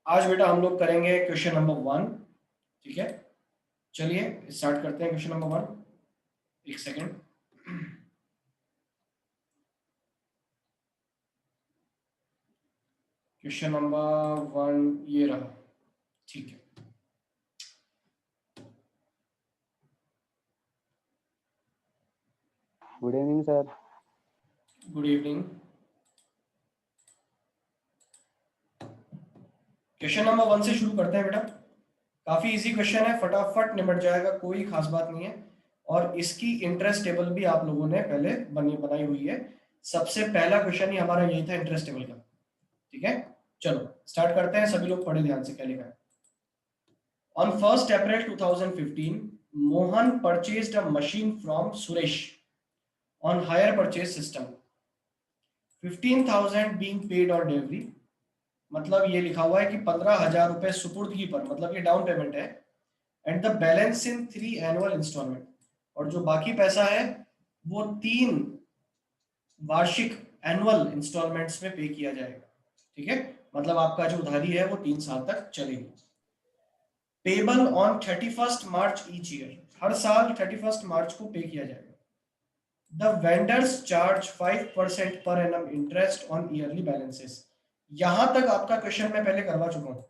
आज बेटा हम लोग करेंगे क्वेश्चन नंबर 1। ठीक है, चलिए स्टार्ट करते हैं क्वेश्चन नंबर 1। एक सेकेंड। क्वेश्चन नंबर 1 ये रहा। ठीक है, good evening sir. Good evening. Question number 1 से शुरू करते हैं बेटा। काफी इजी क्वेश्चन है, फटाफट निपट जाएगा, कोई खास बात नहीं है। और इसकी इंटरेस्ट टेबल भी आप लोगों ने पहले बनाई हुई है। सबसे पहला क्वेश्चन ही हमारा यही था इंटरेस्ट टेबल का। ठीक है, चलो स्टार्ट करते हैं। सभी लोग पढ़े ध्यान से क्या लिखा है। On 1st April 2015, Mohan purchased a machine from Suresh on hire purchase system. 15,000 being paid on delivery. मतलब ये लिखा हुआ है कि 15,000 रुपए सुपुर्दगी पर, मतलब ये डाउन पेमेंट है। And the balance in 3 annual instalment, और जो बाकी पैसा है वो 3 वार्षिक एनुअल इंस्टॉलमेंट्स में पे किया जाएगा। ठीक है, मतलब आपका जो उधारी है वो 3 साल तक चलेगी। Payable on 31st March each year, हर साल 31st मार्च को पे किया जाएगा। The vendors charge 5% per annum interest on yearly balances. यहां तक आपका क्वेश्चन मैं पहले करवा चुका हूं।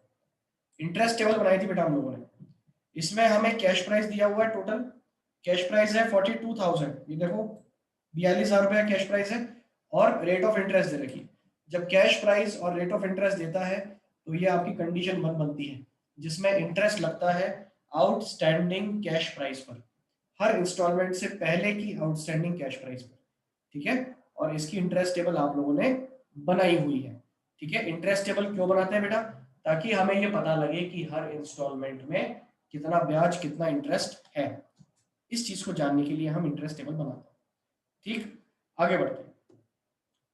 इंटरेस्ट टेबल बनाई थी बेटा हम लोगों ने। इसमें हमें कैश प्राइस दिया हुआ है, टोटल कैश प्राइस है 42,000। ये देखो 42,000 रुपया कैश प्राइस है, और रेट ऑफ इंटरेस्ट दे रखी। जब कैश प्राइस और रेट ऑफ इंटरेस्ट देता है तो ये आपकी कंडीशन बनती है, जिसमें इंटरेस्ट लगता है आउटस्टैंडिंग कैश प्राइस पर, हर इंस्टॉलमेंट से पहले की आउटस्टैंडिंग कैश प्राइस पर। ठीक है, और इसकी इंटरेस्ट टेबल आप लोगों ने बनाई हुई है। ठीक है, इंटरेस्ट टेबल क्यों बनाते हैं बेटा? ताकि हमें ये पता लगे कि हर इंस्टॉलमेंट में कितना ब्याज, कितना इंटरेस्ट है। इस चीज को जानने के लिए हम इंटरेस्ट टेबल बनाते हैं। ठीक, आगे बढ़ते हैं।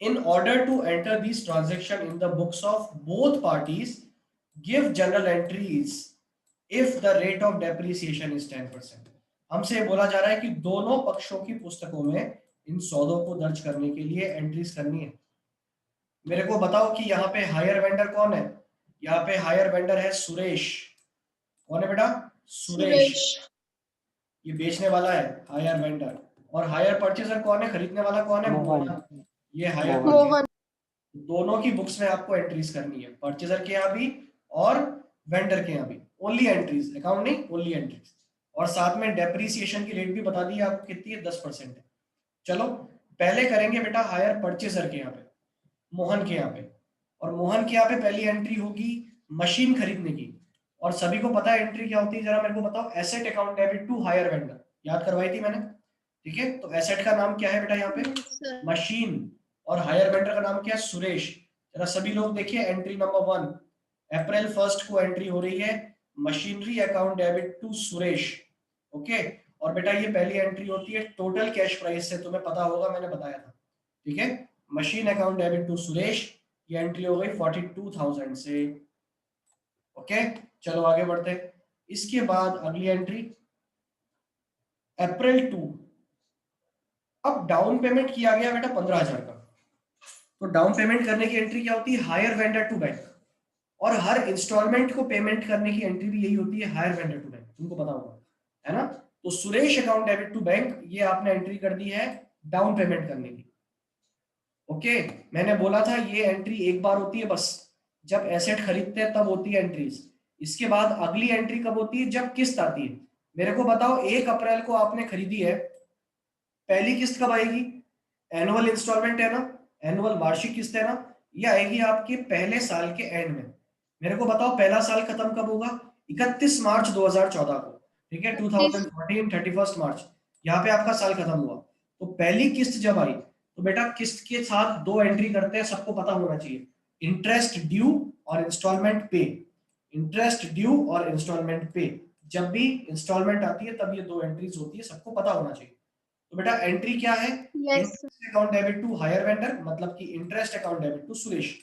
In order to enter these transaction in the books of both parties, give journal entries if the rate of depreciation is 10%। हमसे बोला जा रहा है कि दोनों पक्षों की पुस्तकों में इन सौदों को दर्ज करने के लिए एंट्रीज करनी है। मेरे को बताओ कि यहाँ पे हायर वेंडर कौन है? यहाँ पे हायर वेंडर है सुरेश। कौन है बेटा? सुरेश। सुरेश। ये बेचने वाला है, हायर वेंडर। और हायर परचेजर कौन है? खरीदने वाला कौन है? मोहन। मोहन। ये हायर मोहन। परचेजर। मोहन। दोनों की बुक्स में आपको एंट्रीज करनी है, परचेजर के यहाँ भी और वेंडर के यहाँ भी। ओनली एंट्रीज, अकाउंट नहीं, ओनली एंट्रीज। और साथ में डेप्रीसिएशन की रेट भी बता दी आपको कितनी है, 10% है। चलो पहले करेंगे बेटा हायर परचेजर के यहाँ पे, मोहन के यहाँ पे। और मोहन के यहाँ पे पहली एंट्री होगी मशीन खरीदने की। और सभी को पता है एंट्री क्या होती है, जरा मेरे को बताओ। Asset account debit to hire vendor, याद करवाई थी मैंने। ठीक है, तो एसेट का नाम क्या है बेटा यहाँ पे? मशीन। और हायर वेंडर का नाम क्या है? सुरेश। जरा सभी लोग देखिए एंट्री नंबर 1, अप्रैल 1 को एंट्री हो रही है machinery account debit to Suresh. Okay, और बेटा ये पहली एंट्री होती है टोटल कैश प्राइस से, तुम्हें पता होगा मैंने बताया था। ठीक है, machine account debit to Suresh, ये एंट्री हो गई 42,000 से। ओके, चलो आगे बढ़ते हैं। इसके बाद अगली एंट्री अप्रैल 2। अब डाउन पेमेंट किया गया बेटा 15,000 का। तो डाउन पेमेंट करने की एंट्री क्या होती है? Hire vendor to bank. और हर इंस्टॉलमेंट को पेमेंट करने की एंट्री भी यही होती है, हायर वेंडर टू बैंक। तुमको पता होगा, है ना? तो Suresh account debit to bank, ये आपने एंट्री कर दी है डाउन पेमेंट करने की। ओके, मैंने बोला था ये एंट्री एक बार होती है बस, जब एसेट खरीदते हैं तब होती है एंट्रीज। इसके बाद अगली एंट्री कब होती है? जब किस्त आती है। मेरे को बताओ 1 अप्रैल को आपने खरीदी है, पहली किस्त कब आएगी? एनुअल इंस्टॉलमेंट है ना, एनुअल वार्षिक किस्त है ना, ये आएगी आपके पहले साल के एंड में। मेरे को बताओ पहला साल खत्म कब होगा? 31 मार्च 2014 को। ठीक है, 2014 31 मार्च, यहाँ पे आपका साल खत्म हुआ। तो पहली किस्त जब आई तो बेटा किस्त के साथ 2 एंट्री करते हैं, सबको पता होना चाहिए। इंटरेस्ट ड्यू और इंस्टॉलमेंट पे। इंटरेस्ट ड्यू और इंस्टॉलमेंट पे, जब भी इंस्टॉलमेंट आती है तब ये 2 एंट्रीज होती है, सबको पता होना चाहिए। तो बेटा एंट्री क्या है? Yes. Interest account debit to hire vendor, मतलब कि interest account debit to Suresh.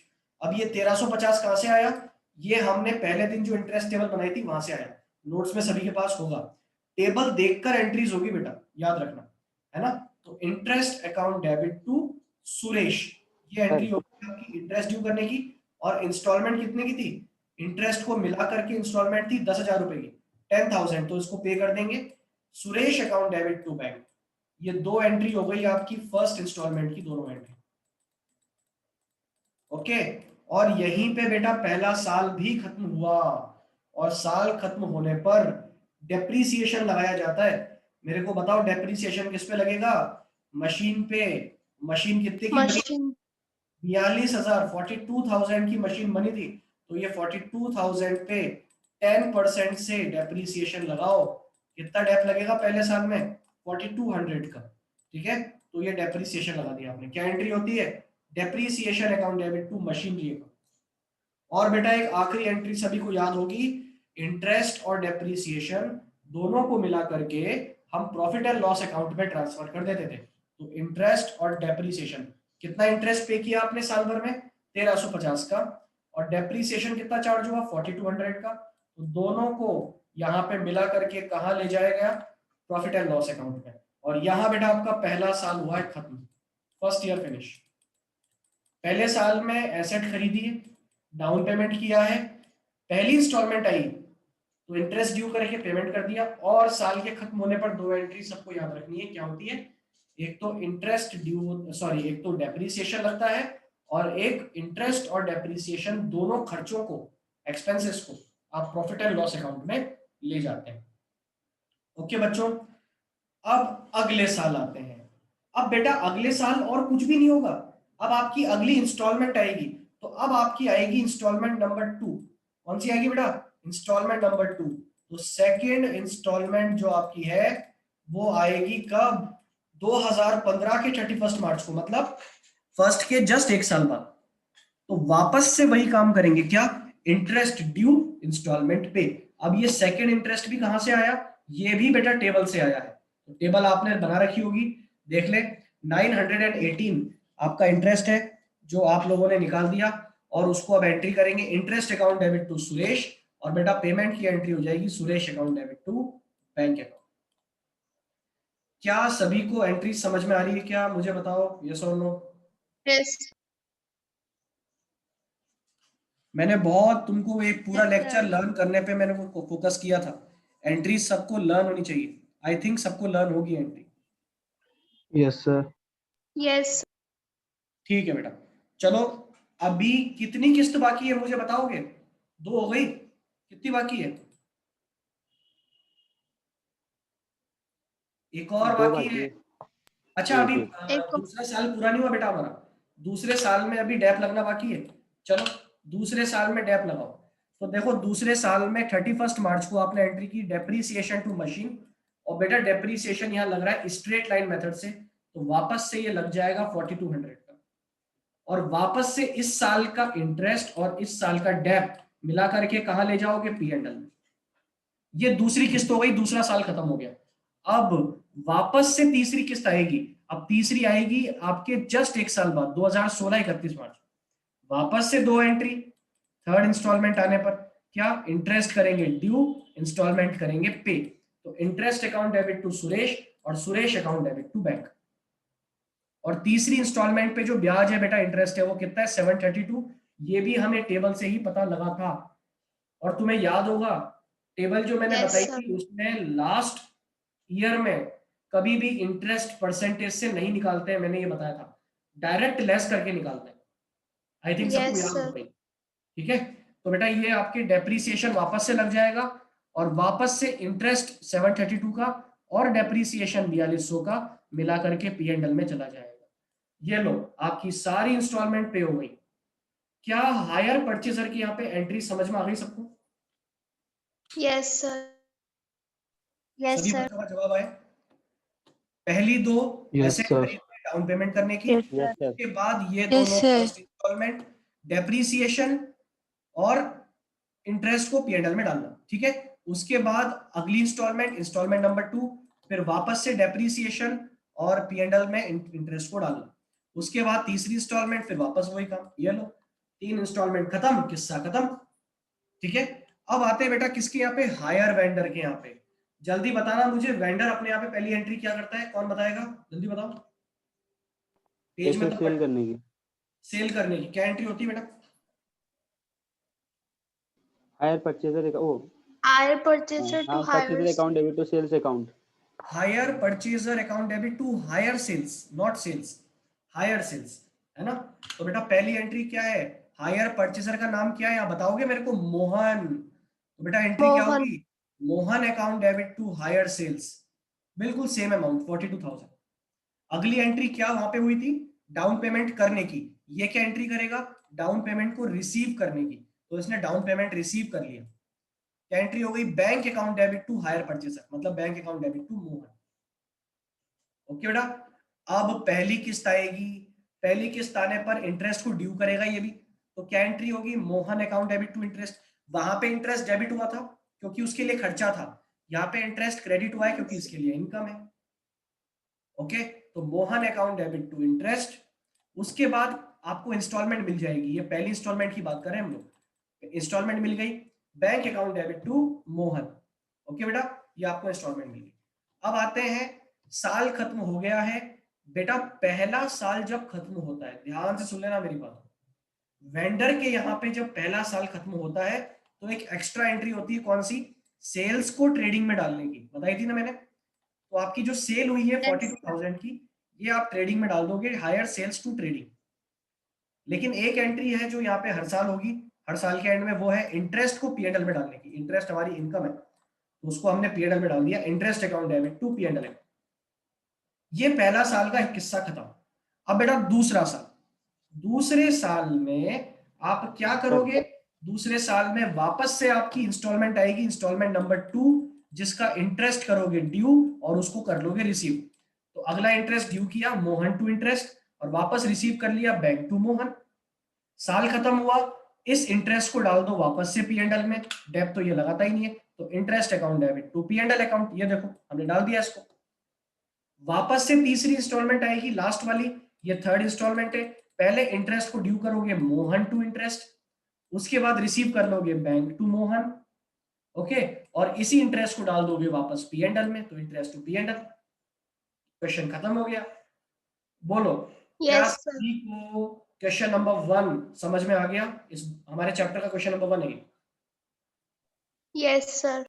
अब ये 1350 कहां से आया? ये हमने पहले दिन जो इंटरेस्ट टेबल बनाई थी वहां से आया। नोट्स में सभी के पास होगा, टेबल देखकर एंट्रीज होगी बेटा, याद रखना, है ना? तो interest account debit to Suresh, ये एंट्री होगी आपकी इंटरेस्ट ड्यू करने की। और इंस्टॉलमेंट कितने की थी? इंटरेस्ट को मिला करके इंस्टॉलमेंट थी 10,000 रुपए की, 10,000, तो इसको पे कर देंगे। Suresh account debit to bank. ये दो एंट्री हो गई आपकी फर्स्ट इंस्टॉलमेंट की, दोनों एंट्री। ओके, और यहीं पे बेटा पहला साल भी खत्म हुआ, और साल खत्म होने पर डेप्रीसिएशन लगाया जाता है। मेरे को बताओ डेप्रीसिएशन किस पे लगेगा? मशीन पे। मशीन कितने की बनी? मशीन 42,000, 42,000 की मशीन बनी थी, तो ये 42,000 पे 10% से डेप्रीसिएशन लगाओ। कितना डेप लगेगा पहले साल में? 4200 का। ठीक है, तो ये डेप्रीसिएशन लगा दिया आपने। क्या एंट्री होती है? Depreciation account debit to machinery account. और बेटा एक आखिरी एंट्री सभी को याद होगी, इंटरेस्ट और डेप्रीसिएशन दोनों को मिला करके हम प्रॉफिट एंड लॉस अकाउंट में ट्रांसफर कर देते थे। तो इंटरेस्ट और डेप्रीसिएशन, कितना इंटरेस्ट पे किया आपने साल भर में? 1350 का। और डेप्रीसिएशन कितना चार्ज हुआ? 4200 का। तो दोनों को यहाँ पे मिला करके कहाँ ले जाएगा? प्रॉफिट एंड लॉस अकाउंट में। और यहाँ बेटा आपका पहला साल हुआ है खत्म, फर्स्ट ईयर फिनिश। पहले साल में एसेट खरीदी है, डाउन पेमेंट किया है, पहली इंस्टॉलमेंट आई तो इंटरेस्ट ड्यू करके पेमेंट कर दिया, और साल के खत्म होने पर दो एंट्री सबको याद रखनी है, क्या होती है? एक तो इंटरेस्ट ड्यू, सॉरी, एक तो डेप्रीसिएशन लगता है, और एक इंटरेस्ट और डेप्रीसिएशन दोनों खर्चों को, एक्सपेंसेस को आप प्रॉफिट एंड लॉस अकाउंट में ले जाते हैं। ओके बच्चों, अब अगले साल आते हैं। अब बेटा अगले साल और कुछ भी नहीं होगा, अब आपकी अगली इंस्टॉलमेंट आएगी। तो अब आपकी आएगी इंस्टॉलमेंट नंबर 2। कौन सी आएगी बेटा? Installment number 2। तो सेकेंड इंस्टॉलमेंट जो आपकी है वो आएगी कब? 2015 के 31 मार्च को, मतलब फर्स्ट के जस्ट एक साल बाद। तो वापस से वही काम करेंगे, क्या? इंटरेस्ट ड्यू इंस्टॉलमेंट पे। अब ये सेकेंड इंटरेस्ट भी कहां से आया? ये भी बेटा टेबल से आया है। तो टेबल आपने बना रखी होगी, देख ले। 918 आपका इंटरेस्ट है जो आप लोगों ने निकाल दिया, और उसको अब एंट्री करेंगे interest account debit to Suresh, और बेटा पेमेंट की एंट्री हो जाएगी Suresh account debit to bank account. क्या सभी को एंट्री समझ में आ रही है क्या? मुझे बताओ, यस और नो। यस मैंने बहुत तुमको एक पूरा लेक्चर सर। लर्न करने पे मैंने को फोकस किया था। एंट्री सबको लर्न होनी चाहिए। आई थिंक सबको लर्न होगी एंट्री। Yes sir. यस ठीक है बेटा, चलो। अभी कितनी किस्त बाकी है मुझे बताओगे? दो हो गई, कितनी बाकी है? एक और दो बाकी बाकी है। है। अच्छा, अभी एक। एक दूसरा साल पूरा नहीं हुआ बेटा हमारा, दूसरे साल में अभी डैप लगना बाकी है। चलो दूसरे साल में डैप लगाओ। तो देखो दूसरे साल में 31 मार्च को आपने एंट्री की डेप्रीसिएशन टू मशीन, और बेटा डेप्रीसिएशन यहाँ लग रहा है स्ट्रेट लाइन मेथड से, तो वापस से ये लग जाएगा 4200 का। और वापस से इस साल का इंटरेस्ट और इस साल का डेप मिला करके कहाँ ले जाओगे? P&L में। ये दूसरी किस्त हो गई, दूसरा साल खत्म हो गया। अब वापस से तीसरी किस्त आएगी। अब तीसरी आएगी आपके जस्ट एक साल बाद, 2016 31 मार्च। वापस से दो एंट्री, थर्ड इंस्टॉलमेंट आने पर क्या? इंटरेस्ट करेंगे ड्यू, इंस्टॉलमेंट करेंगे पे। तो interest account debit to Suresh, और Suresh account debit to bank. और तीसरी इंस्टॉलमेंट पे जो ब्याज है बेटा, इंटरेस्ट है, वो कितना है? 732। ये भी हमें टेबल से ही पता लगा था। और तुम्हें याद होगा टेबल जो मैंने यस बताई सर। थी उसमें लास्ट ईयर में कभी भी इंटरेस्ट परसेंटेज से नहीं निकालते हैं, मैंने ये बताया था, डायरेक्ट लेस करके निकालते हैं। आई थिंक सबको यस याद सर। हो गई। ठीक है, तो बेटा ये आपके डेप्रीसिएशन वापस से लग जाएगा, और वापस से इंटरेस्ट 732 का और डेप्रीसिएशन 4200 का मिला करके P&L में चला जाएगा। ये लो आपकी सारी इंस्टॉलमेंट पे हो गई। क्या हायर परचेजर की यहाँ पे एंट्री समझ में आ गई सबको? Yes sir. यस सभी सर। बच्चों का जवाब आए? पहली दो यस एसेट सर। खरीदने डाउन पेमेंट करने की, यस यस सर। सर। उसके बाद ये यस दोनों सर। फर्स्ट इंस्टॉलमेंट, डेप्रीसिएशन और इंटरेस्ट को P&L में डालना। ठीक है, उसके बाद अगली इंस्टॉलमेंट, इंस्टॉलमेंट नंबर 2, फिर वापस से डेप्रीसिएशन और P&L में इंटरेस्ट को डालना। उसके बाद तीसरी इंस्टॉलमेंट, फिर वापस वही काम। ये लो तीन इंस्टॉलमेंट खत्म, किस्सा खत्म। ठीक है, अब आते हैं बेटा किसके यहाँ पे? हायर वेंडर के यहाँ पे। जल्दी बताना मुझे, वेंडर अपने यहाँ पे पहली एंट्री क्या करता है? कौन बताएगा? जल्दी बताओ, पेज में पैसे तो सेल करने की। सेल करने की क्या एंट्री होती है बेटा? Hire purchaser oh Hire purchaser to हाँ hire purchaser account debit to sales account. Hire purchaser account debit to hire sales, not sales, hire sales, है ना। तो बेटा पहली एंट्री क्या है, हायर परचेजर का नाम क्या है यहाँ बताओगे मेरे को, मोहन। तो बेटा एंट्री क्या Mohan. होगी, Mohan account debit to hire sales, बिल्कुल सेम अमाउंट 42,000। अगली एंट्री क्या वहां पे हुई थी, डाउन पेमेंट करने की, ये क्या एंट्री करेगा, डाउन पेमेंट को रिसीव करने की, तो इसने डाउन पेमेंट रिसीव कर लिया, क्या एंट्री हो गई, bank account debit to hire purchaser, मतलब bank account debit to Mohan. Okay बेटा, अब पहली किस्त आएगी, पहली किस्त आने पर इंटरेस्ट को ड्यू करेगा ये भी, तो क्या एंट्री होगी, Mohan account debit to interest, वहां पे इंटरेस्ट डेबिट हुआ था क्योंकि उसके लिए खर्चा था, यहाँ पे इंटरेस्ट क्रेडिट हुआ है क्योंकि इसके लिए इनकम है। ओके, तो Mohan account debit to interest, उसके बाद आपको इंस्टॉलमेंट मिल जाएगी, ये पहली इंस्टॉलमेंट की बात कर रहे हैं हम लोग, इंस्टॉलमेंट मिल गई, bank account debit to Mohan. Okay बेटा, ये आपको इंस्टॉलमेंट मिल गई। अब आते हैं, साल खत्म हो गया है बेटा, पहला साल जब खत्म होता है, ध्यान से सुन लेना मेरी बात, वेंडर के यहाँ पे जब पहला साल खत्म होता है तो एक एक्स्ट्रा एंट्री होती है, कौन सी, सेल्स को ट्रेडिंग में डालने की, बताई थी ना मैंने। तो आपकी जो सेल हुई है Yes. 42,000 की, ये आप ट्रेडिंग में डाल दोगे, हायर सेल्स टू ट्रेडिंग। लेकिन एक एंट्री है जो यहाँ पे हर साल होगी, हर साल के एंड में, वो है इंटरेस्ट को पीएनएल में डालने की, इंटरेस्ट हमारी इनकम है तो उसको हमने पीएनएल में डाल दिया, interest account debit to PNL. ये पहला साल का किस्सा खत्म। अब बेटा दूसरा साल, दूसरे साल में आप क्या करोगे, दूसरे साल में वापस से आपकी इंस्टॉलमेंट आएगी, इंस्टॉलमेंट नंबर 2, जिसका इंटरेस्ट करोगे ड्यू और उसको कर लोगे रिसीव। तो अगला इंटरेस्ट ड्यू किया मोहन टू इंटरेस्ट और वापस रिसीव कर लिया बैंक टू मोहन। साल खत्म हुआ, इस इंटरेस्ट को डाल दो वापस से पीएनएल में, डेब्ट तो ये लगाता ही नहीं है, तो interest account debit to PNL account, ये देखो हमने डाल दिया इसको। वापस से तीसरी इंस्टॉलमेंट आएगी, लास्ट वाली, ये थर्ड इंस्टॉलमेंट है, पहले इंटरेस्ट को ड्यू करोगे मोहन टू इंटरेस्ट, उसके बाद रिसीव कर लोगे बैंक टू मोहन। ओके, और इसी इंटरेस्ट को डाल दोगे वापस पीएनएल में, तो इंटरेस्ट टू पीएनएल। क्वेश्चन खत्म हो गया। बोलो, क्या Yes, sir. सभी को क्वेश्चन नंबर 1 समझ में आ गया, इस हमारे चैप्टर का क्वेश्चन नंबर 1 है ये। Yes, sir.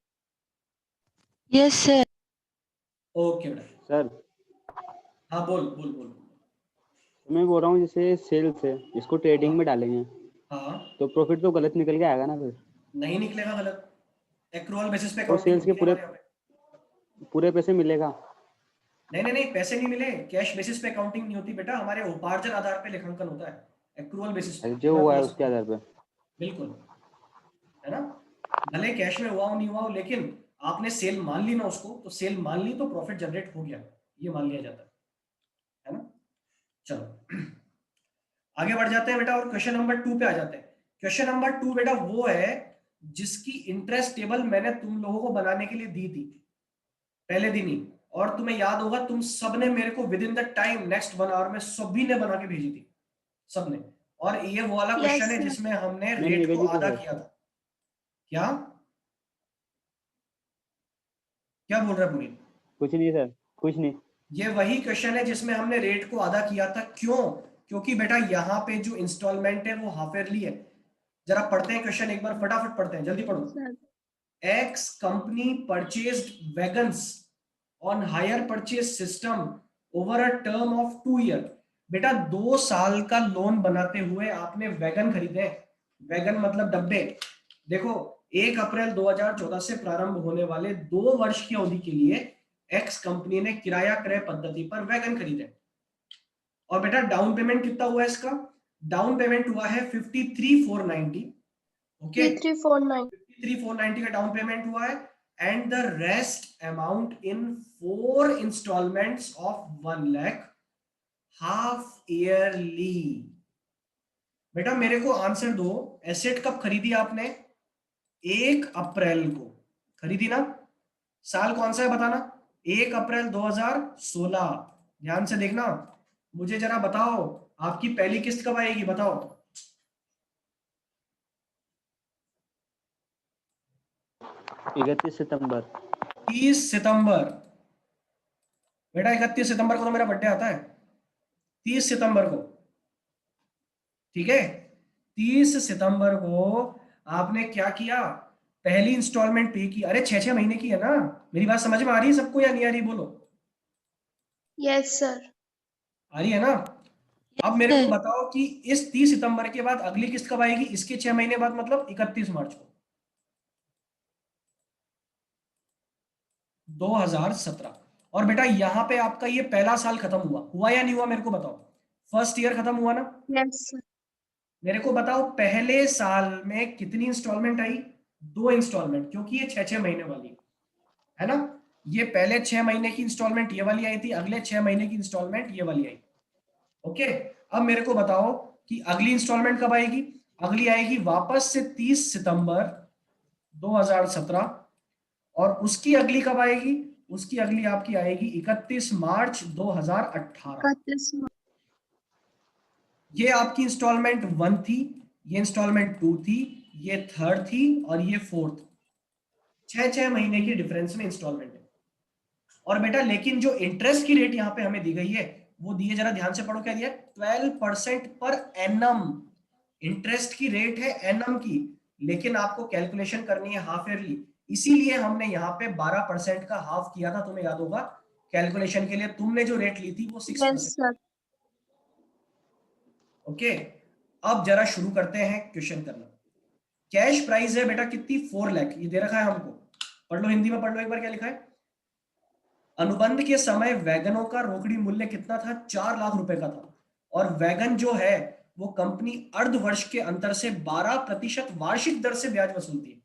Yes, sir. Okay बेटा, सर हाँ बोल बोल बोल। मैं बोल रहा हूँ जैसे सेल्स है, इसको ट्रेडिंग में डालेंगे हाँ, तो प्रॉफिट तो गलत निकल के आएगा ना फिर। नहीं निकलेगा गलत, एक्रूअल बेसिस पे और अकाउंटिंग सेल्स के होती है हमारे यहाँ पे। पूरे पैसे मिलेगा। नहीं नहीं नहीं, पैसे नहीं मिले, कैश बेसिस पे अकाउंटिंग नहीं होती बेटा, हमारे उपार्जन आधार पे लेखांकन होता है, एक्रूअल बेसिस पे, जो हुआ है उसके आधार पे। बिल्कुल, है ना, भले कैश में हुआ हो नहीं हुआ हो, लेकिन आपने सेल मान ली ना उसको, तो सेल मान ली तो प्रॉफिट जनरेट हो गया, ये मान लिया जाता है ना। चलो आगे बढ़ जाते हैं बेटा, और क्वेश्चन नंबर 2 पे आ जाते हैं। क्वेश्चन नंबर 2 बेटा वो है जिसकी इंटरेस्ट टेबल मैंने तुम लोगों को बनाने के लिए दी थी पहले दिन ही, और तुम्हें याद होगा तुम सबने मेरे को within the time next 1 hour में सभी ने बना के भेजी थी, सबने। और ये वो वाला Yes, क्वेश्चन है sir. जिसमें हमने मैंने रेट को निवेदी को आधा सर। किया था। क्या क्या बोल रहा है पुनीत? कुछ नहीं सर, कुछ नहीं। ये वही क्वेश्चन है जिसमें हमने रेट को आधा किया था, क्यों, क्योंकि बेटा यहाँ पे जो इंस्टॉलमेंट है वो हाफ ईयरली है। जरा पढ़ते हैं क्वेश्चन एक बार, फटाफट पढ़ते हैं, जल्दी पढ़ो। Sir. X company purchased wagons on hire purchase system over a term of 2 year. बेटा 2 साल का लोन बनाते हुए आपने वैगन खरीदे, वैगन मतलब डब्बे। देखो 1 अप्रैल 2014 से प्रारंभ होने वाले 2 वर्ष की अवधि के लिए एक्स कंपनी ने किराया क्रय पद्धति पर वैगन खरीदे। और बेटा डाउन पेमेंट कितना हुआ है इसका, डाउन पेमेंट हुआ है 53,490। ओके, 3349. 53,490 का डाउन पेमेंट हुआ है, and the rest amount in 4 installments of 1 lakh half yearly. बेटा मेरे को आंसर दो, एसेट कब खरीदी आपने, 1 अप्रैल को खरीदी ना, साल कौन सा है बताना, 1 अप्रैल 2016। ध्यान से देखना, मुझे जरा बताओ आपकी पहली किस्त कब आएगी, बताओ। 31 सितंबर। 30 सितंबर। बेटा 31 सितंबर को तो मेरा बर्थडे आता है, 30 सितंबर को, ठीक है, 30 सितंबर को आपने क्या किया, पहली इंस्टॉलमेंट पे की, अरे 6-6 महीने की है ना। मेरी बात समझ में आ रही है सबको या नहीं आ रही, बोलो। Yes, sir. आ रही है ना। अब Yes, मेरे को sir. बताओ कि इस 30 सितंबर के बाद अगली किस्त कब आएगी, इसके 6 महीने बाद, मतलब 31 मार्च को 2017। और बेटा यहाँ पे आपका ये पहला साल खत्म हुआ, हुआ या नहीं हुआ मेरे को बताओ। फर्स्ट ईयर खत्म हुआ ना। Yes, sir. मेरे को बताओ पहले साल में कितनी इंस्टॉलमेंट आई, 2 इंस्टॉलमेंट, क्योंकि ये 6-6 महीने वाली है ना। ये पहले 6 महीने की इंस्टॉलमेंट ये वाली आई थी, अगले 6 महीने की इंस्टॉलमेंट ये वाली आई। ओके, अब मेरे को बताओ कि अगली इंस्टॉलमेंट कब आएगी। अगली आएगी वापस से 30 सितंबर 2017। और उसकी अगली कब आएगी, उसकी अगली आपकी आएगी 31 मार्च 2018। 31 ये आपकी इंस्टॉलमेंट 1 थी, ये इंस्टॉलमेंट 2 थी, ये 3rd थी और ये 4th। 6-6 महीने की डिफरेंस में इंस्टॉलमेंट है। और बेटा लेकिन जो इंटरेस्ट की रेट यहाँ पे हमें दी गई है वो दिए, जरा ध्यान से पढ़ो, क्या दिया, 12% पर एनम। इंटरेस्ट की रेट है एनम की, लेकिन आपको कैलकुलेशन करनी है हाफ ईयरली, इसीलिए हमने यहाँ पे 12% का हाफ किया था, तुम्हें याद होगा। कैलकुलेशन के लिए तुमने जो रेट ली थी वो 6%। Yes, sir. ओके, अब जरा शुरू करते हैं क्वेश्चन करना। कैश प्राइस है बेटा कितनी, 4 लाख, ये दे रखा है हमको। पढ़ लो, हिंदी में पढ़ लो एक बार, क्या लिखा है। अनुबंध के समय वैगनों का रोकड़ी मूल्य कितना था, 4 लाख रुपए का था। और वैगन जो है वो कंपनी अर्धवर्ष के अंतर से 12% वार्षिक दर से ब्याज वसूलती है।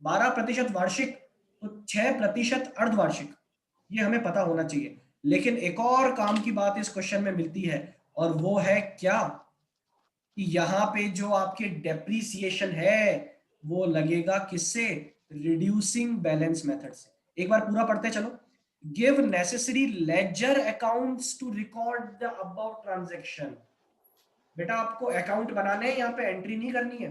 12% वार्षिक, तो 6% अर्धवार्षिक, ये हमें पता होना चाहिए। लेकिन एक और काम की बात इस क्वेश्चन में मिलती है, और वो है क्या, कि यहाँ पे जो आपके डेप्रीसिएशन है वो लगेगा किससे, रिड्यूसिंग बैलेंस मेथड से। एक बार पूरा पढ़ते चलो। Give necessary ledger accounts to record the above transaction. बेटा आपको अकाउंट बनाने हैं, यहाँ पे एंट्री नहीं करनी है।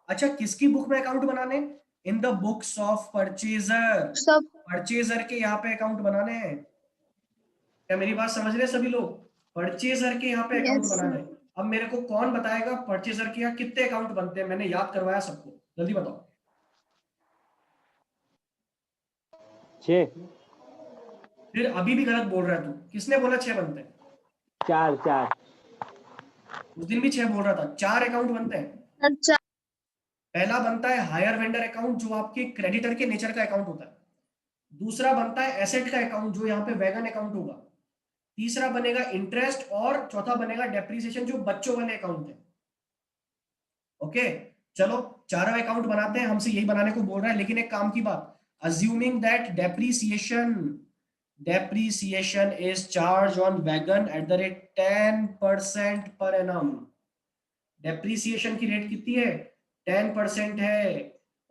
अच्छा, किसकी बुक में अकाउंट बनाने, in the books of purchaser. सब परचेजर के यहाँ पे अकाउंट बनाने हैं। क्या मेरी बात समझ रहे हैं सभी लोग, परचेजर के यहाँ पे अकाउंट Yes, बनाना sir. है। अब मेरे को कौन बताएगा परचेजर के यहाँ कितने अकाउंट बनते हैं, मैंने याद करवाया सबको, जल्दी बताओ। 6। फिर अभी भी गलत बोल रहा है तू, किसने बोला 6 बनते हैं, 4 4। उस दिन भी 6 बोल रहा था। 4 अकाउंट बनते हैं। अच्छा. पहला बनता है हायर वेंडर अकाउंट, जो आपके क्रेडिटर के नेचर का अकाउंट होता है। दूसरा बनता है एसेट का अकाउंट, जो यहाँ पे वैगन अकाउंट होगा। तीसरा बनेगा इंटरेस्ट, और चौथा बनेगा डेप्रीसिएशन, जो बच्चों वाले अकाउंट है। ओके, चलो चारों अकाउंट बनाते हैं, हमसे यही बनाने को बोल रहा है। लेकिन एक काम की बात, assuming that depreciation is charged on wagon at the rate 10% per annum। Depreciation की रेट कितनी है, 10% है।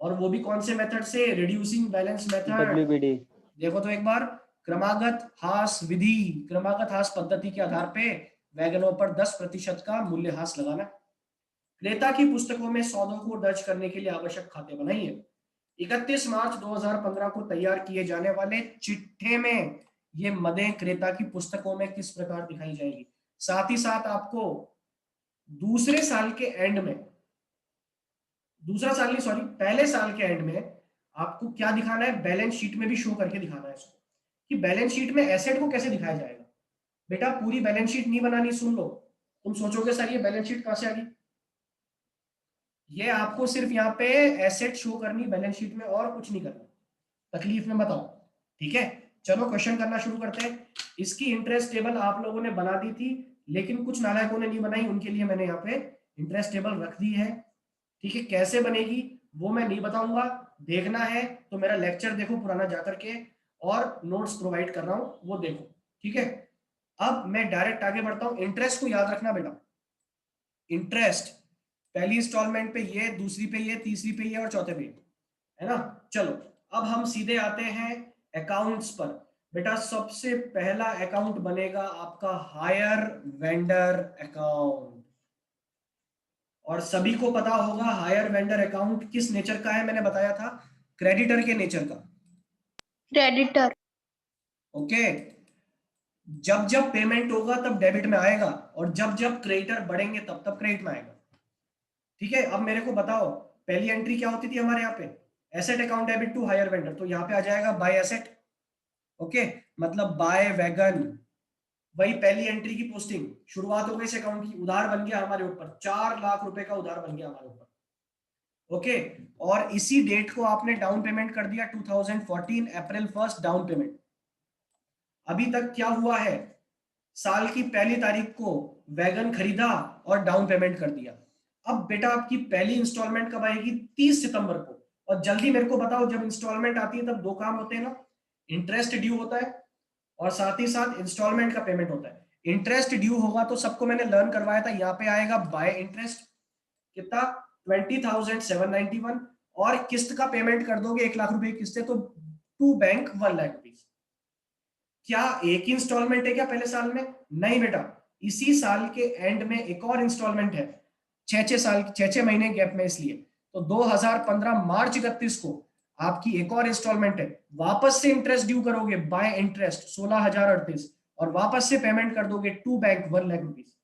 और वो भी कौन से मेथड से, रिड्यूसिंग बैलेंस मेथड। WBD। देखो तो एक बार, क्रमागत ह्रास विधि, क्रमागत ह्रास पद्धति के आधार पे वैगनों पर 10% का मूल्य ह्रास लगाना। क्रेता की पुस्तकों में सौदों को दर्ज करने के लिए आवश्यक खाते बनाइए। 31 मार्च 2015 को तैयार किए जाने वाले चिट्ठे में ये मदें क्रेता की पुस्तकों में किस प्रकार दिखाई जाएगी। साथ ही साथ आपको दूसरे साल के एंड में, दूसरा साल नहीं सॉरी, पहले साल के एंड में आपको क्या दिखाना है, बैलेंस शीट में भी शो करके दिखाना है इसको, कि बैलेंस शीट में एसेट को कैसे दिखाया जाएगा। बेटा पूरी बैलेंस शीट नहीं बनानी, सुन लो। तुम सोचोगे सर ये बैलेंस शीट कहां से आ गई, ये आपको सिर्फ यहाँ पे एसेट शो करनी बैलेंस शीट में, और कुछ नहीं करना, तकलीफ में बताओ। ठीक है, चलो क्वेश्चन करना शुरू करते हैं। इसकी इंटरेस्ट टेबल आप लोगों ने बना दी थी, लेकिन कुछ नालायकों ने नहीं बनाई, उनके लिए मैंने यहाँ पे इंटरेस्ट टेबल रख दी है। ठीक है, कैसे बनेगी वो मैं नहीं बताऊंगा, देखना है तो मेरा लेक्चर देखो पुराना जाकर के, और नोट्स प्रोवाइड कर रहा हूं वो देखो। ठीक है, अब मैं डायरेक्ट आगे बढ़ता हूं। इंटरेस्ट को याद रखना बेटा, इंटरेस्ट पहली इंस्टॉलमेंट पे ये, दूसरी पे ये, तीसरी पे ये और चौथे पे ये, है ना। चलो अब हम सीधे आते हैं अकाउंट्स पर। बेटा सबसे पहला अकाउंट बनेगा आपका हायर वेंडर अकाउंट, और सभी को पता होगा हायर वेंडर अकाउंट किस नेचर का है, मैंने बताया था क्रेडिटर के नेचर का। Creditor. ओके, जब जब पेमेंट होगा तब डेबिट में आएगा, और जब जब क्रेडिटर बढ़ेंगे तब तब क्रेडिट में आएगा। ठीक है, अब मेरे को बताओ पहली एंट्री क्या होती थी हमारे यहाँ पे, asset account debit to hire vendor, तो यहाँ पे आ जाएगा बाय एसेट। ओके, मतलब बाय वैगन, वही पहली एंट्री की पोस्टिंग, शुरुआत हो गई इस अकाउंट की, उधार बन गया हमारे ऊपर, 4 लाख रुपए का उधार बन गया हमारे ऊपर। ओके, और इसी डेट को आपने डाउन पेमेंट कर दिया 2014 अप्रैल 1 डाउन पेमेंट। अभी तक क्या हुआ है, साल की पहली तारीख को वैगन खरीदा और डाउन पेमेंट कर दिया। अब बेटा आपकी पहली इंस्टॉलमेंट कब आएगी, 30 सितंबर को। और जल्दी मेरे को बताओ, जब इंस्टॉलमेंट आती है तब दो काम होते हैं ना, इंटरेस्ट ड्यू होता है और साथ ही साथ इंस्टॉलमेंट का पेमेंट होता है। इंटरेस्ट ड्यू होगा तो सबको मैंने लर्न करवाया था, यहाँ पे आएगा बाय इंटरेस्ट, कितना 20,791, और किस्त का पेमेंट कर दोगे 1 लाख रुपए की किस्त है तो टू बैंक 1 लाख रुपीज। क्या एक ही इंस्टॉलमेंट है क्या पहले साल में, नहीं बेटा, इसी साल के एंड में एक और इंस्टॉलमेंट है, 6 महीने गैप में, इसलिए तो 2015 मार्च 31 को आपकी एक और इंस्टॉलमेंट है, वापस से इंटरेस्ट ड्यू करोगे बाय इंटरेस्ट 16,038 और वापस से पेमेंट कर दोगे टू बैंक 1 लाख रुपीज।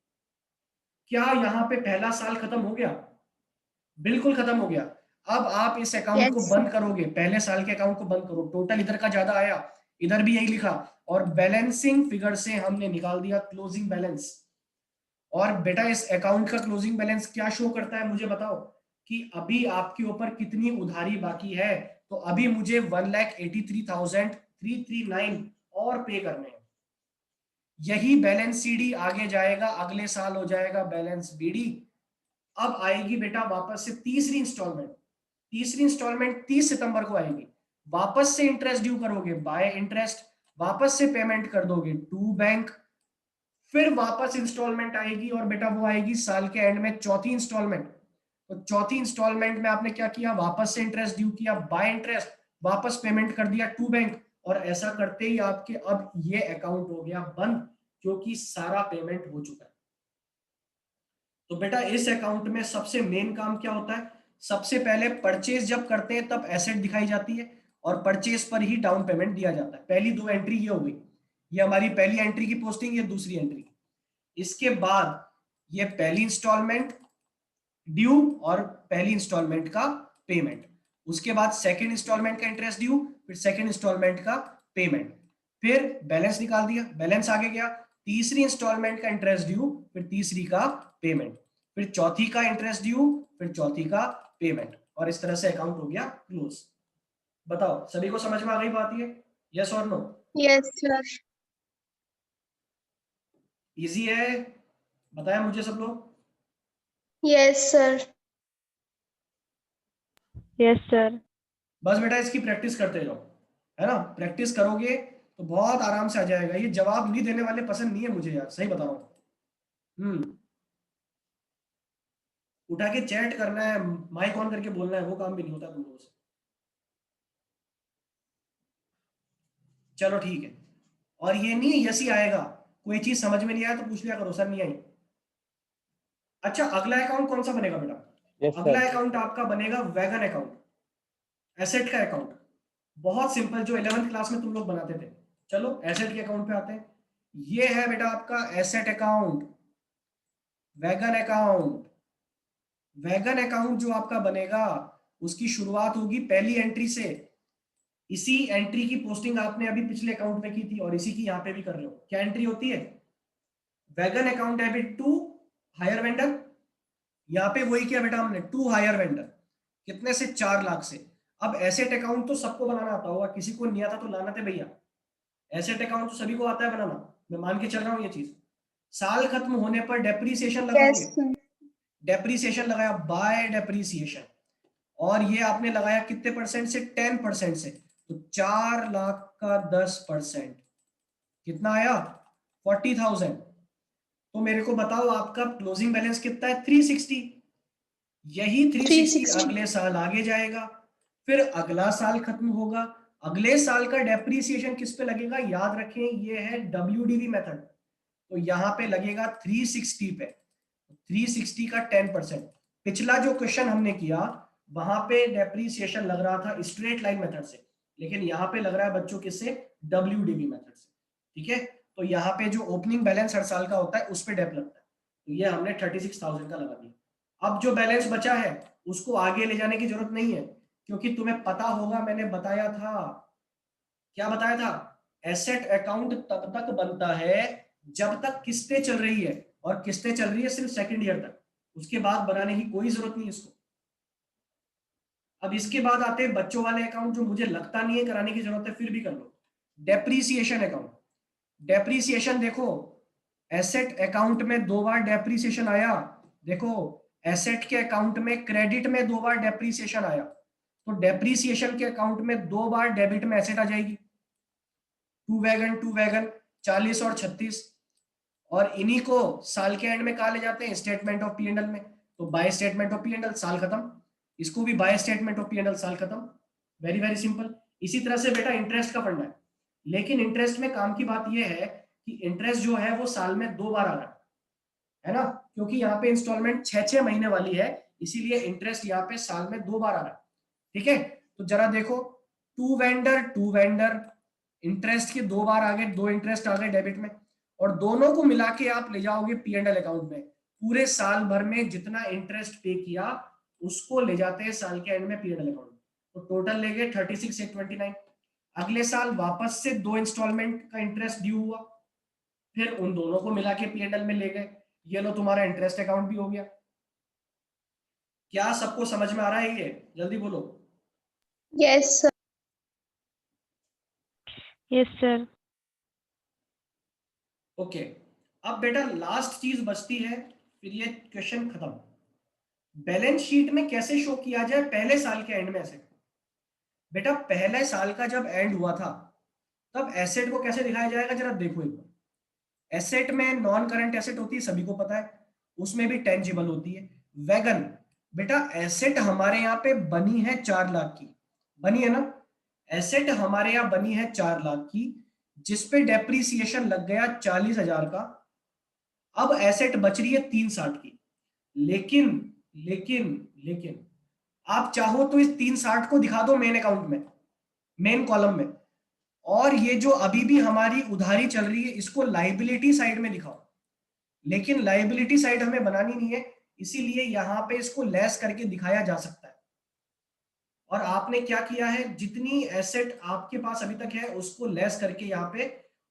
क्या यहाँ पे पहला साल खत्म हो गया, बिल्कुल खत्म हो गया। अब आप इस अकाउंट को Yes, बंद करोगे, पहले साल के अकाउंट को बंद करो, टोटल इधर का ज्यादा आया, इधर भी यही लिखा, और बैलेंसिंग फिगर से हमने निकाल दिया क्लोजिंग बैलेंस। और बेटा इस अकाउंट का क्लोजिंग बैलेंस क्या शो करता है, मुझे बताओ कि अभी आपके ऊपर कितनी उधारी बाकी है। तो अभी मुझे 1,83,339 और पे करने हैं। यही बैलेंस सीडी आगे जाएगा, अगले साल हो जाएगा बैलेंस बीडी। अब आएगी बेटा वापस से तीसरी इंस्टॉलमेंट, 30 सितंबर को आएगी, वापस से इंटरेस्ट ड्यू करोगे बाय इंटरेस्ट, वापस से पेमेंट कर दोगे टू बैंक, फिर वापस इंस्टॉलमेंट आएगी और बेटा वो आएगी साल के एंड में चौथी इंस्टॉलमेंट। तो चौथी इंस्टॉलमेंट में आपने क्या किया, वापस से इंटरेस्ट ड्यू किया बाय इंटरेस्ट, वापस पेमेंट कर दिया टू बैंक, और ऐसा करते ही आपके अब ये अकाउंट हो गया बंद, क्योंकि सारा पेमेंट हो चुका है। तो बेटा इस अकाउंट में सबसे मेन काम क्या होता है, सबसे पहले परचेज जब करते हैं तब एसेट दिखाई जाती है और परचेज पर ही डाउन पेमेंट दिया जाता है। पहली दो एंट्री ये हो गई, ये हमारी पहली एंट्री की पोस्टिंग, ये दूसरी एंट्री। इसके बाद ये पहली इंस्टॉलमेंट ड्यू और पहली इंस्टॉलमेंट का पेमेंट, उसके बाद सेकंड इंस्टॉलमेंट का इंटरेस्ट ड्यू, फिर सेकंड इंस्टॉलमेंट का पेमेंट, फिर बैलेंस निकाल दिया, बैलेंस आगे गया, तीसरी इंस्टॉलमेंट का इंटरेस्ट ड्यू, फिर तीसरी का पेमेंट, फिर चौथी का इंटरेस्ट ड्यू, फिर चौथी का पेमेंट, और इस तरह से अकाउंट हो गया क्लोज। बताओ सभी को समझ में आ गई बात ये, यस और नो? yes, sir. इजी है, बताया मुझे सब लोग? Yes, sir. Yes, sir. बस बेटा इसकी प्रैक्टिस करते जाओ, है ना, प्रैक्टिस करोगे तो बहुत आराम से आ जाएगा। ये जवाब नहीं देने वाले पसंद नहीं है मुझे यार, सही बता रहा हूँ। उठा के चैट करना है, माइक ऑन करके बोलना है, वो काम भी नहीं होता तुम लोगों से। चलो ठीक है, और ये नहीं यस ही आएगा, कोई चीज समझ में नहीं आया तो पूछ लिया करो, सर नहीं आई। अच्छा अगला अकाउंट कौन सा बनेगा बेटा? यस अगला सर। अकाउंट आपका बनेगा वैगन अकाउंट, एसेट का अकाउंट, बहुत सिंपल, जो 11th क्लास में तुम लोग बनाते थे। चलो एसेट के अकाउंट पे आते हैं। ये है बेटा आपका asset account, wagon account. Wagon account जो आपका बनेगा उसकी शुरुआत होगी पहली एंट्री से। इसी एंट्री की पोस्टिंग आपने अभी पिछले अकाउंट में की थी और इसी की यहाँ पे भी कर रहे हो। क्या एंट्री होती है? Wagon account debit to hire vendor. यहाँ पे वही किया बेटा हमने, टू हायर वेंडर, कितने से 4 लाख से। अब एसेट अकाउंट तो सबको बनाना आता होगा, किसी को नहीं आता तो लाना थे भैया। एसेट अकाउंट तो सभी को आता है बनाना, मैं मान के चल रहा हूँ ये चीज। साल खत्म होने पर डेप्रीसिएशन Yes, लगाओगे, sir. डेप्रीसिएशन लगाया बाय डेप्रीसिएशन, और ये आपने लगाया कितने परसेंट से? 10% से। तो 4 लाख का 10% कितना आया? 40,000। तो मेरे को बताओ आपका क्लोजिंग बैलेंस कितना है? 360। यही 360 360. अगले साल आगे जाएगा, फिर अगला साल खत्म होगा, अगले साल का डेप्रीसिएशन किस पे लगेगा? याद रखें ये है WDV मेथड, तो यहाँ पे लगेगा 360 पे, 360 का 10%। पिछला जो क्वेश्चन हमने किया वहां पे डेप्रीसिएशन लग रहा था स्ट्रेट लाइन मेथड से, लेकिन यहाँ पे लग रहा है बच्चों किससे? WDV मेथड से। ठीक है, तो यहाँ पे जो ओपनिंग बैलेंस हर साल का होता है उस पे डेप लगता है, तो ये हमने 36,000 का लगा दिया। अब जो बैलेंस बचा है उसको आगे ले जाने की जरूरत नहीं है, क्योंकि तुम्हें पता होगा मैंने बताया था, क्या बताया था, एसेट अकाउंट तब तक बनता है जब तक किस्तें चल रही है, और किस्तें चल रही है सिर्फ सेकंड ईयर तक, उसके बाद बनाने की कोई जरूरत नहीं है इसको। अब इसके बाद आते हैं बच्चों वाले अकाउंट, जो मुझे लगता नहीं है कराने की जरूरत है, फिर भी कर लो। डेप्रीसिएशन अकाउंट, डेप्रीसिएशन देखो, एसेट अकाउंट में 2 बार डेप्रीसिएशन आया, देखो एसेट के अकाउंट में क्रेडिट में 2 बार डेप्रीसिएशन आया, तो डेप्रीसिएशन के अकाउंट में 2 बार डेबिट में एसेट आ जाएगी, 2 वैगन 40 और 36, और इन्हीं को साल के एंड में कहा ले जाते हैं, statement of P and L में, तो by statement of P and L साल खत्म, इसको भी by statement of P and L साल खत्म, वेरी वेरी सिंपल। इसी तरह से बेटा इंटरेस्ट का फंडा है, लेकिन इंटरेस्ट में काम की बात यह है कि इंटरेस्ट जो है वो साल में 2 बार आ रहा है ना, क्योंकि यहाँ पे इंस्टॉलमेंट 6-6 महीने वाली है, इसीलिए इंटरेस्ट यहाँ पे साल में 2 बार आ रहा है, ठीक है। तो जरा देखो, टू वेंडर इंटरेस्ट के 2 बार आ गए, 2 इंटरेस्ट आ गए डेबिट में, और दोनों को मिला के आप ले जाओगे पी एंड एल अकाउंट में, पूरे साल भर में जितना इंटरेस्ट पे किया उसको ले जाते हैं साल के एंड में पी एंड एल अकाउंट में, तो टोटल ले गए 36,829। अगले साल वापस से 2 इंस्टॉलमेंट का इंटरेस्ट ड्यू हुआ, फिर उन दोनों को मिला के पी एंड एल में ले गए, ये लो तुम्हारा इंटरेस्ट अकाउंट भी हो गया। क्या सबको समझ में आ रहा है ये, जल्दी बोलो। Yes, sir. Yes, sir. Okay, अब बेटा लास्ट चीज बचती है, फिर ये क्वेश्चन खत्म। बैलेंस शीट में कैसे शो किया जाए पहले साल के एंड में एसेट। बेटा पहले साल का जब एंड हुआ था तब एसेट को कैसे दिखाया जाएगा, जरा देखो एक बार। एसेट में नॉन करंट एसेट होती है, सभी को पता है, उसमें भी टेंजिबल होती है। वैगन, बेटा एसेट हमारे यहाँ पे बनी है 4 लाख की, बनी है ना, एसेट हमारे यहाँ बनी है 4 लाख की, जिसपे डेप्रीसिएशन लग गया 40,000 का, अब एसेट बच रही है 360 की, लेकिन लेकिन लेकिन आप चाहो तो इस 360 को दिखा दो मेन अकाउंट में, मेन कॉलम में, और ये जो अभी भी हमारी उधारी चल रही है इसको लाइबिलिटी साइड में दिखाओ, लेकिन लाइबिलिटी साइड हमें बनानी नहीं है, इसीलिए यहां पे इसको लेस करके दिखाया जा सकता है। और आपने क्या किया है, जितनी एसेट आपके पास अभी तक है उसको लेस करके यहाँ पे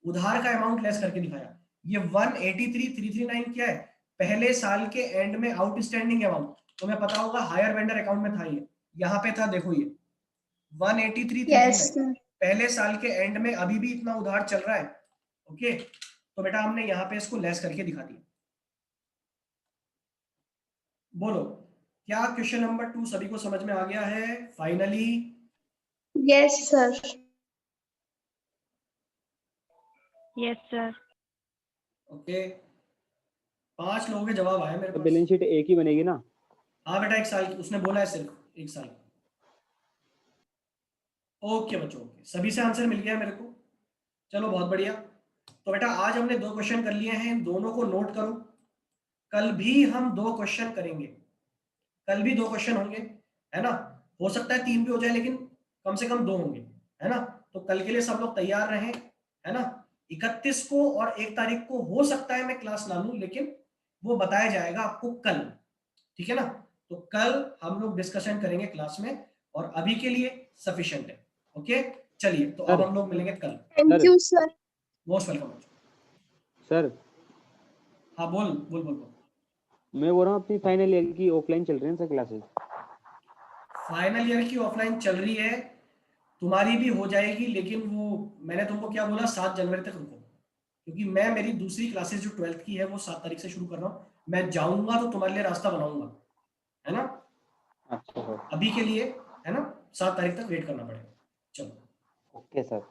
उधार का अमाउंट लेस करके दिखाया। ये 183,339 क्या है, पहले साल के एंड में आउटस्टैंडिंग अमाउंट, तुम्हें पता होगा हायर वेंडर अकाउंट में था, ये यहाँ पे था, देखो ये 183,339 Yes, sir. पहले साल के एंड में, अभी भी इतना उधार चल रहा है, ओके। तो बेटा हमने यहाँ पे इसको लेस करके दिखा दिया। बोलो, क्या क्वेश्चन नंबर 2 सभी को समझ में आ गया है finally? Yes, sir. Yes, sir. Okay, 5 लोगों के जवाब आए मेरे तो पास। बैलेंस शीट एक ही बनेगी ना? हाँ बेटा 1 साल की, उसने बोला है सिर्फ 1 साल। ओके बच्चों, ओके, सभी से आंसर मिल गया मेरे को, चलो बहुत बढ़िया। तो बेटा आज हमने 2 क्वेश्चन कर लिए हैं, दोनों को नोट करो, कल भी हम 2 क्वेश्चन करेंगे, कल भी 2 क्वेश्चन होंगे, है ना, हो सकता है 3 भी हो जाए, लेकिन कम से कम 2 होंगे, है ना। तो कल के लिए सब लोग तैयार रहें, है ना। 31 को और 1 तारीख को हो सकता है मैं क्लास ना लूं, लेकिन वो बताया जाएगा आपको कल, ठीक है ना। तो कल हम लोग डिस्कशन करेंगे क्लास में, और अभी के लिए सफिशिएंट है, ओके। चलिए, तो अब हम लोग मिलेंगे कल। Thank you, sir. Most welcome sir हाँ बोल बोल बोल बोल। मैं बोल रहा हूँ अपनी फाइनल ईयर की ऑफलाइन चल रही है सर क्लासेस। फाइनल ईयर की ऑफलाइन चल रही है, तुम्हारी भी हो जाएगी, लेकिन वो मैंने तुमको क्या बोला, 7 जनवरी तक रुको, क्योंकि मैं मेरी दूसरी क्लासेस जो 12th की है वो 7 तारीख से शुरू कर रहा हूँ, मैं जाऊंगा तो तुम्हारे लिए रास्ता बनाऊंगा, है ना। अच्छा सर। अभी के लिए, है ना, 7 तारीख तक वेट करना पड़ेगा। चलो ओके सर।